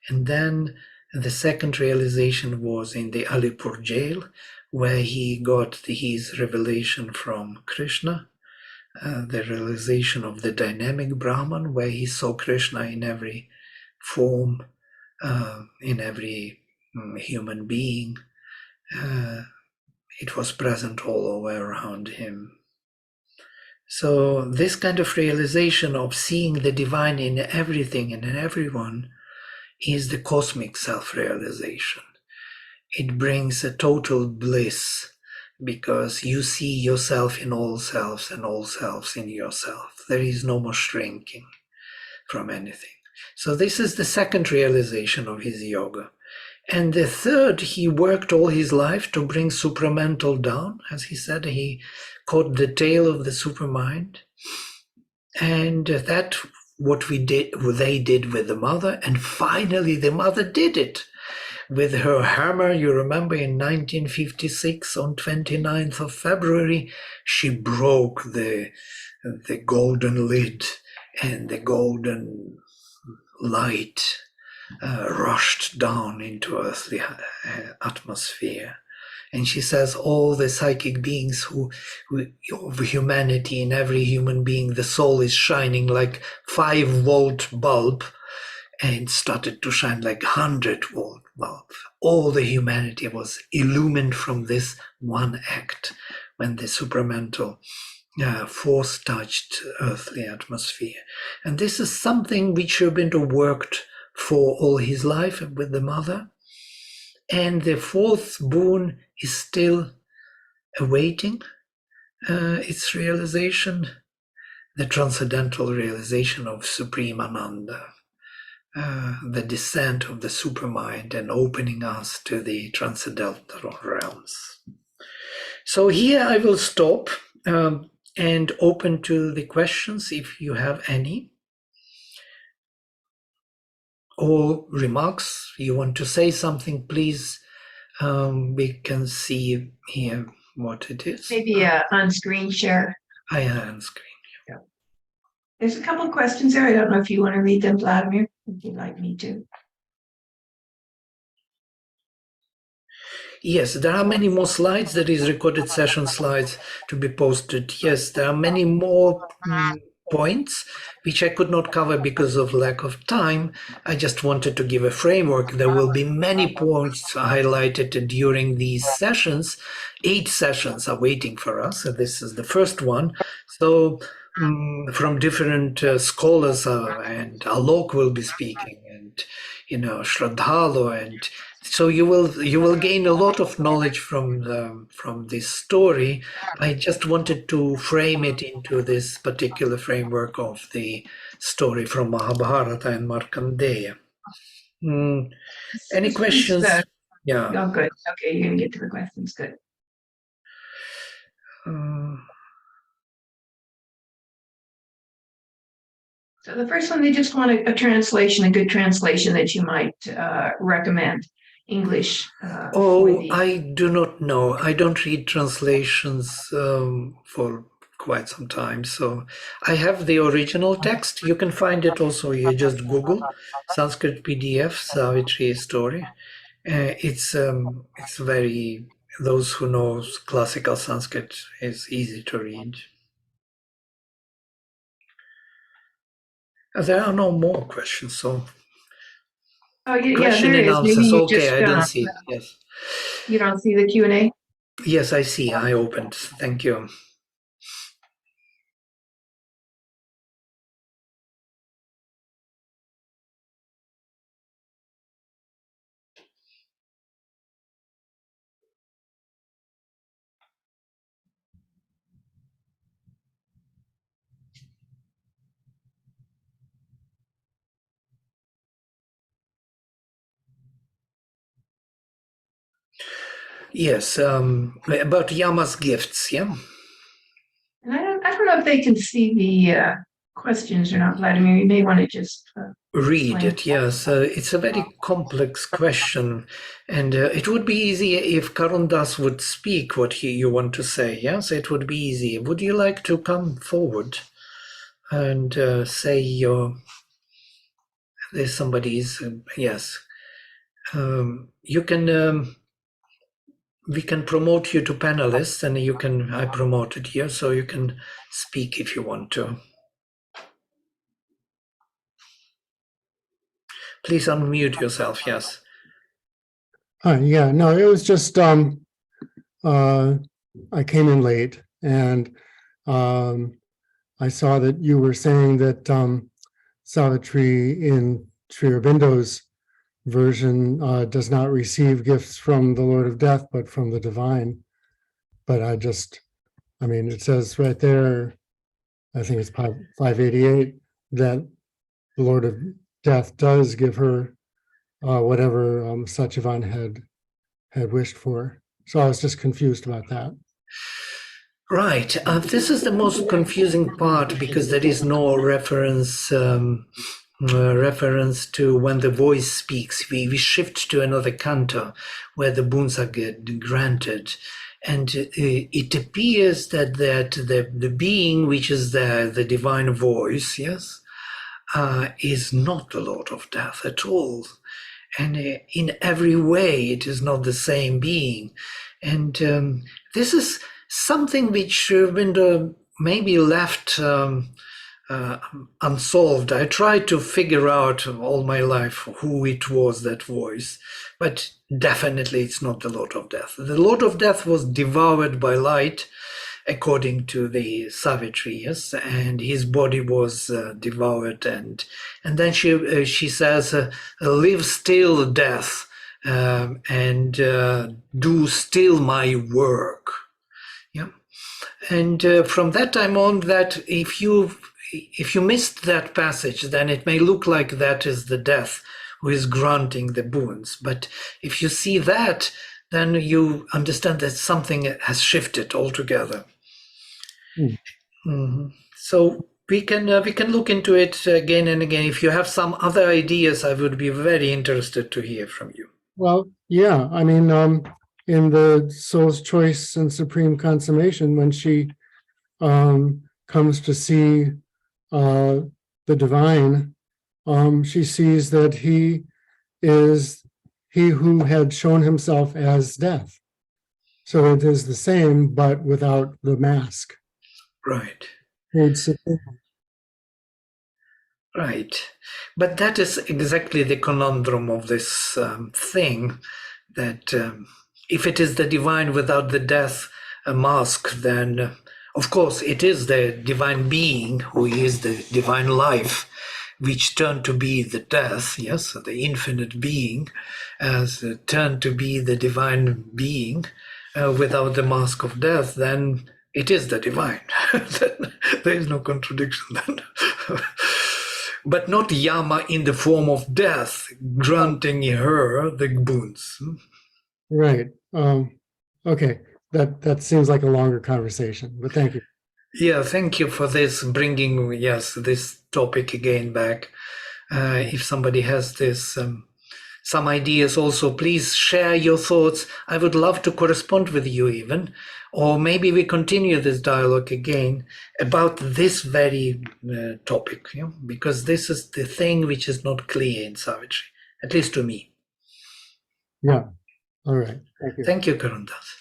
And then the second realization was in the Alipur jail, where he got his revelation from Krishna, the realization of the dynamic Brahman, where he saw Krishna in every form, in every human being. It was present all over around him. So this kind of realization of seeing the divine in everything and in everyone is the cosmic self-realization. It brings a total bliss because you see yourself in all selves and all selves in yourself. There is no more shrinking from anything. So this is the second realization of his yoga. And the third, he worked all his life to bring supramental down. As he said, he caught the tail of the supermind. And that what they did with the mother. And finally, the mother did it. With her hammer, you remember in 1956, on 29th of February, she broke the golden lid, and the golden light rushed down into earthly atmosphere. And she says all the psychic beings who of humanity, in every human being, the soul is shining like 5-volt bulb, and started to shine like 100-volt bulb. All the humanity was illumined from this one act when the supramental force touched earthly atmosphere. And this is something which Aurobindo worked for all his life with the mother. And the fourth boon is still awaiting its realization, the transcendental realization of Supreme Ananda, the descent of the supermind and opening us to the transcendental realms. So here I will stop and open to the questions if you have any. Or remarks, you want to say something, please. We can see here what it is. Maybe on screen share. I am on screen. Yeah. There's a couple of questions there. I don't know if you want to read them, Vladimir, if you'd like me to. Yes, there are many more slides. There is recorded session slides to be posted. Yes, there are many more points which I could not cover because of lack of time. I just wanted to give a framework. There will be many points highlighted during these sessions. 8 sessions are waiting for us. This is the first one. So from different scholars, and Alok will be speaking, and Shraddhalo, and so you will gain a lot of knowledge from this story. I just wanted to frame it into this particular framework of the story from Mahabharata and Markandeya. Any questions? Yeah. Oh, good. Okay, you're gonna get to the questions. Good. So the first one, they just want a translation, a good translation that you might recommend. English. I do not know. I don't read translations for quite some time. So I have the original text. You can find it also. You just Google Sanskrit PDF Savitri story. It's very, those who know classical Sanskrit, is easy to read. There are no more questions. So question and answers. Okay, I don't see it. Yes. You don't see the Q&A? Yes, I see. I opened. Thank you. Yes, about Yama's gifts, yeah? And I don't know if they can see the questions or not, Vladimir. You may want to just Read explain. it, yes. It's a very complex question, and it would be easy if Karundas would speak what you want to say, yes? It would be easy. Would you like to come forward and say your... There's somebody's... yes. You can... we can promote you to panelists, and you can... I promoted you, so you can speak if you want to. Please unmute yourself, yes. Yeah, no, it was just I came in late, and I saw that you were saying that Savitri in Sri Aurobindo's version does not receive gifts from the Lord of Death, but from the divine. But I mean, it says right there, I think it's 588, that the Lord of Death does give her whatever Satchivan had wished for. So I was just confused about that. Right. This is the most confusing part because there is no reference to when the voice speaks. We shift to another canto where the boons are granted. And it appears that the being which is there, the divine voice, yes, is not the Lord of Death at all. And in every way, it is not the same being. And this is something which Aurobindo maybe left unsolved. I tried to figure out all my life who it was, that voice, but definitely it's not the Lord of Death. The Lord of Death was devoured by light, according to the Savitri, yes, and his body was devoured, and then she says, "Live still, death, and do still my work." Yeah, and from that time on, that if you missed that passage, then it may look like that is the death who is granting the boons. But if you see that, then you understand that something has shifted altogether. Mm-hmm. So we can look into it again and again. If you have some other ideas, I would be very interested to hear from you. Well, yeah, I mean, in the Soul's Choice and Supreme Consummation, when she comes to see the divine, she sees that he is he who had shown himself as death. So it is the same, but without the mask. Right. It's Right. But that is exactly the conundrum of this thing, that if it is the divine without the death mask, then of course it is the divine being who is the divine life, which turned to be the death, yes, the infinite being, as turned to be the divine being without the mask of death, then it is the divine. There is no contradiction then. But not Yama in the form of death, granting her the boons. right. Okay, that seems like a longer conversation, but thank you. Yeah, thank you for this, bringing, yes, this topic again back. If somebody has this, some ideas also, please share your thoughts. I would love to correspond with you even, or maybe we continue this dialogue again about this very topic, you know, because this is the thing which is not clear in Savitri, at least to me. Yeah, all right, thank you. Thank you, Karundas.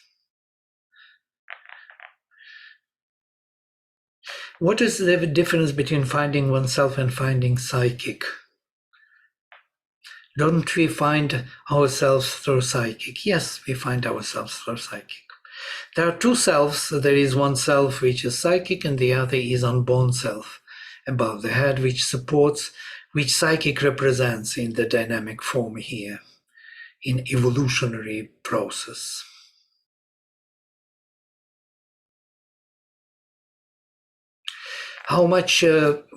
What is the difference between finding oneself and finding psychic? Don't we find ourselves through psychic? Yes, we find ourselves through psychic. There are two selves. There is one self which is psychic, and the other is unborn self above the head, which supports, which psychic represents in the dynamic form here, in evolutionary process. How much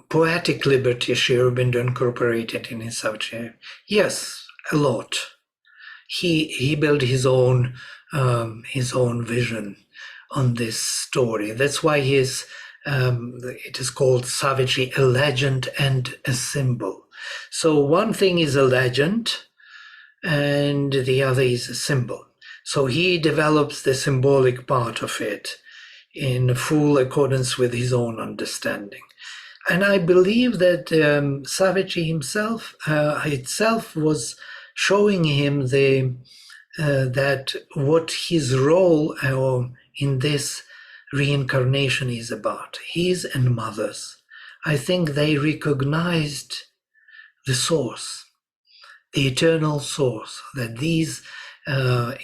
poetic liberty Sri Aurobindo incorporated in his Savitri? Yes, a lot. He built his own his own vision on this story. That's why it is called Savitri, a legend and a symbol. So one thing is a legend and the other is a symbol. So he develops the symbolic part of it in full accordance with his own understanding. And I believe that Savitri himself itself was showing him that what his role in this reincarnation is about. His and mother's. I think they recognized the source, the eternal source, that these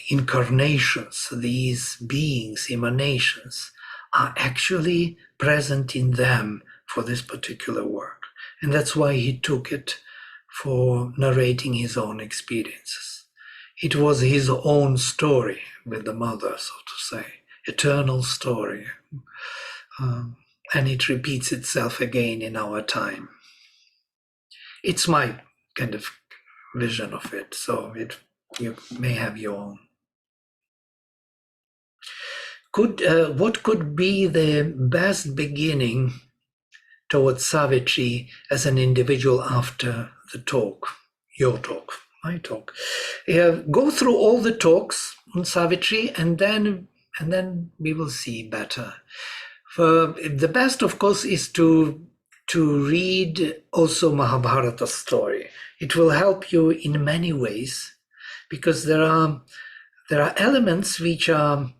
incarnations, these beings, emanations, are actually present in them for this particular work. And that's why he took it for narrating his own experiences. It was his own story with the mother, so to say, eternal story. And it repeats itself again in our time. It's my kind of vision of it, so you may have your own. What could be the best beginning towards Savitri as an individual after the talk, your talk, my talk? Go through all the talks on Savitri, and then we will see better. The best, of course, is to read also Mahabharata story. It will help you in many ways, because there are elements which are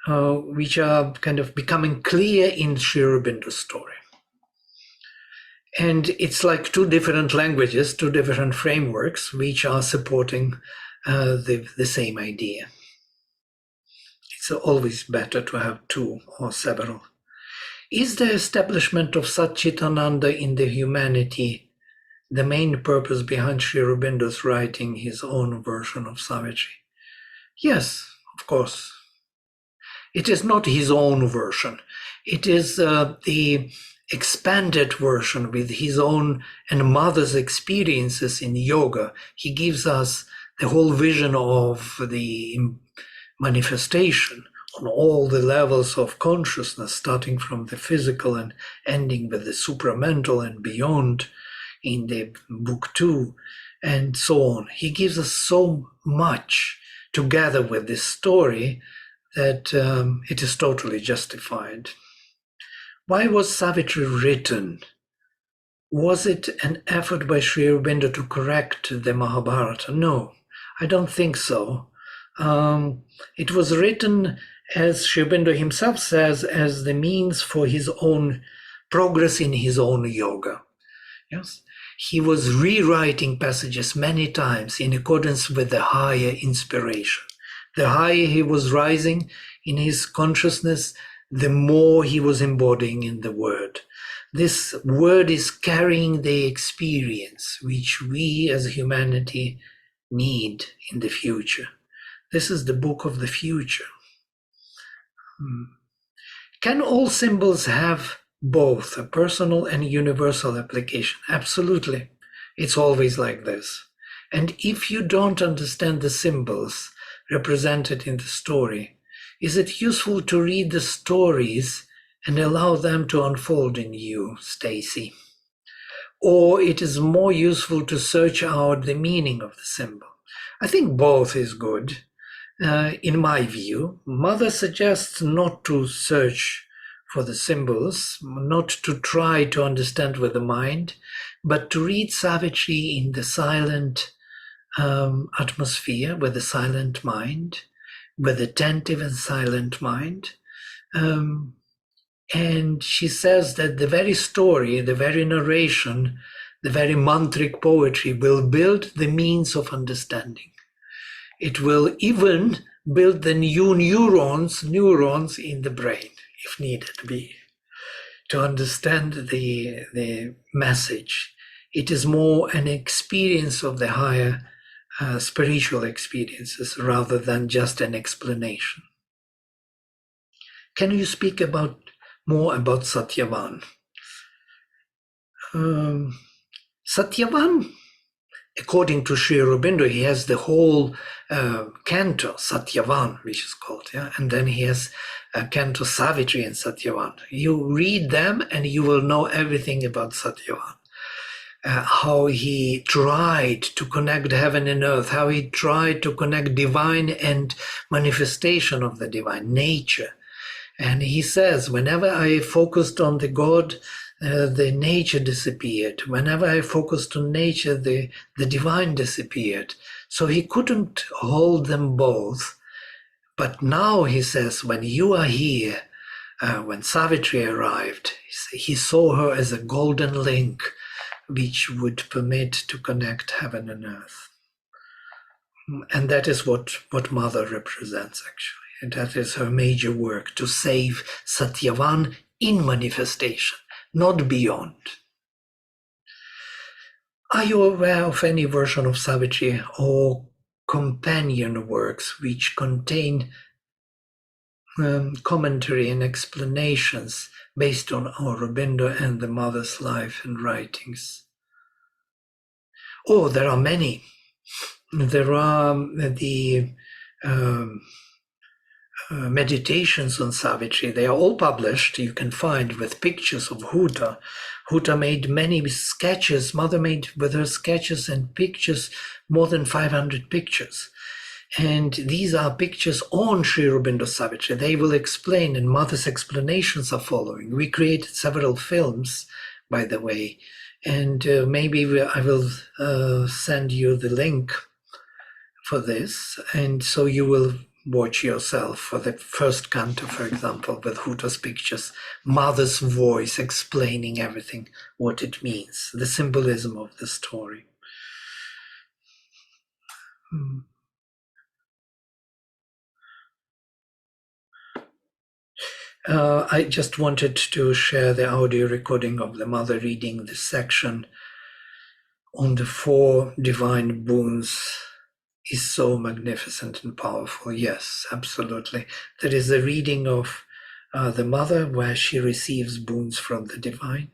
kind of becoming clear in Sri Aurobindo's story. And it's like two different languages, two different frameworks, which are supporting the same idea. It's always better to have two or several. Is the establishment of Satchitananda in the humanity the main purpose behind Sri Aurobindo's writing his own version of Savitri? Yes, of course. It is not his own version. It is the expanded version with his own and mother's experiences in yoga. He gives us the whole vision of the manifestation on all the levels of consciousness, starting from the physical and ending with the supramental and beyond in the book 2, and so on. He gives us so much together with this story that it is totally justified. Why was Savitri written? Was it an effort by Sri Aurobindo to correct the Mahabharata? No, I don't think so. It was written, as Sri Aurobindo himself says, as the means for his own progress in his own yoga. Yes, he was rewriting passages many times in accordance with the higher inspiration. The higher he was rising in his consciousness, the more he was embodying in the word. This word is carrying the experience which we as humanity need in the future. This is the book of the future. Can all symbols have both a personal and universal application? Absolutely. It's always like this. And if you don't understand the symbols represented in the story, is it useful to read the stories and allow them to unfold in you, Stacy? Or it is more useful to search out the meaning of the symbol? I think both is good. In my view, Mother suggests not to search for the symbols, not to try to understand with the mind, but to read Savitri in the silent atmosphere, with a silent mind, with attentive and silent mind. And she says that the very story, the very narration, the very mantric poetry will build the means of understanding. It will even build the new neurons in the brain, if needed be, to understand the message. It is more an experience of the higher spiritual experiences rather than just an explanation. Can you speak more about Satyavan? Satyavan according to Sri Aurobindo, he has the whole canto, Satyavan, which is called, yeah? And then he has a canto Savitri and Satyavan. You read them and you will know everything about Satyavan. How he tried to connect heaven and earth, how he tried to connect divine and manifestation of the divine nature. And he says, whenever I focused on the God, the nature disappeared. Whenever I focused on nature, the divine disappeared. So he couldn't hold them both. But now he says, when you are here, when Savitri arrived, he saw her as a golden link, which would permit to connect heaven and earth. And that is what Mother represents, actually. And that is her major work, to save Satyavan in manifestation, not beyond. Are you aware of any version of Savitri or companion works which contain commentary and explanations based on Aurobindo and the Mother's life and writings? Oh, there are many. There are the meditations on Savitri. They are all published. You can find with pictures of Huta. Huta made many sketches. Mother made with her sketches and pictures more than 500 pictures. And these are pictures on Sri Aurobindo Savitri. They will explain, and Mother's explanations are following. We created several films, by the way, and maybe I will send you the link for this, and so you will watch yourself for the first canto, for example, with Huta's pictures, Mother's voice explaining everything, what it means, the symbolism of the story. I just wanted to share the audio recording of the Mother reading this section on the 4 divine boons. Is so magnificent and powerful. Yes, absolutely. There is a reading of the Mother where she receives boons from the divine,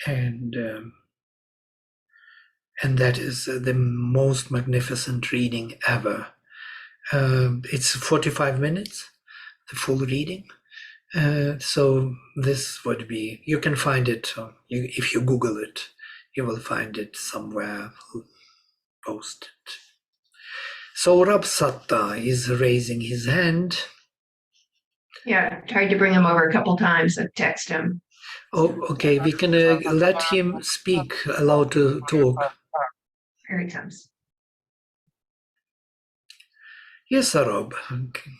and that is the most magnificent reading ever. It's 45 minutes, the full reading. So this would be, you can find it, if you Google it, you will find it somewhere posted. Saurabh Satta is raising his hand. Yeah, tried to bring him over a couple times. I've texted him. Oh, okay. We can let him speak, allowed to talk. Here he comes. Yes, Saurabh. Okay.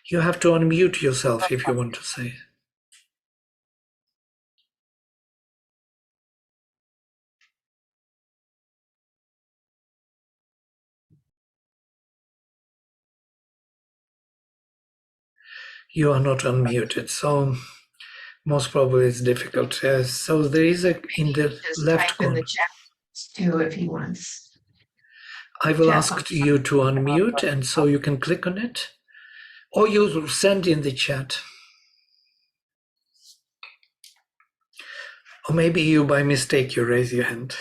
You have to unmute yourself if you want to say. You are not unmuted, so most probably it's difficult. So there is in the left corner. In the chat too, if he wants. I will ask you to unmute, and so you can click on it, or you send in the chat. Or maybe you, by mistake, you raise your hand.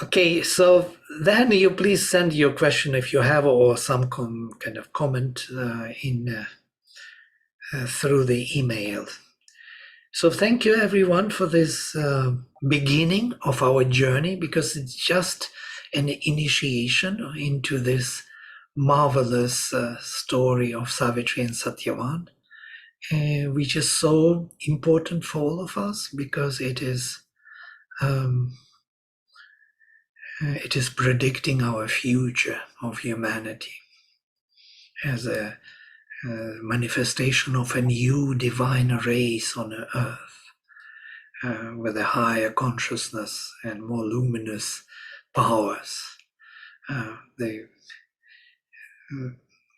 Okay, so then you please send your question if you have, or some kind of comment through the email. So thank you everyone for this beginning of our journey, because it's just an initiation into this marvelous story of Savitri and Satyavan, which is so important for all of us, because it is predicting our future of humanity as a manifestation of a new divine race on earth, with a higher consciousness and more luminous powers.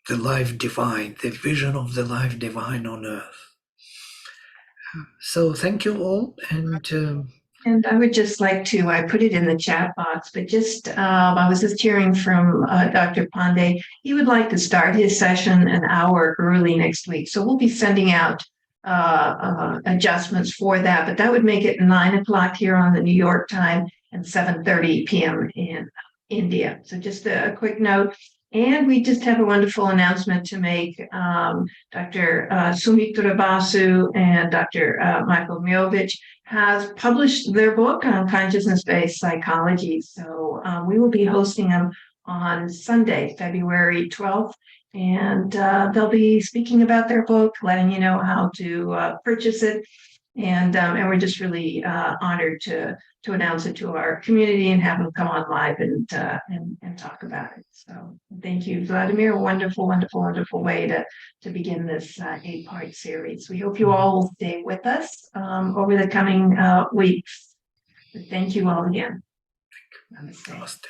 The life divine, the vision of the life divine on earth. So thank you all, and I would just like to, I put it in the chat box, but just, I was just hearing from Dr. Pandey. He would like to start his session an hour early next week. So we'll be sending out adjustments for that, but that would make it 9 o'clock here on the New York time and 7:30 p.m. in India. So just a quick note. And we just have a wonderful announcement to make. Dr. Sumitra Basu and Dr. Michael Miovich has published their book on consciousness-based psychology. So we will be hosting them on Sunday, February 12th. And they'll be speaking about their book, letting you know how to purchase it. And we're just really honored to announce it to our community and have them come on live and talk about it. So thank you, Vladimir. Wonderful, wonderful, wonderful way to begin this 8-part series. We hope you all will stay with us over the coming weeks. Thank you all again. Namaste. Namaste.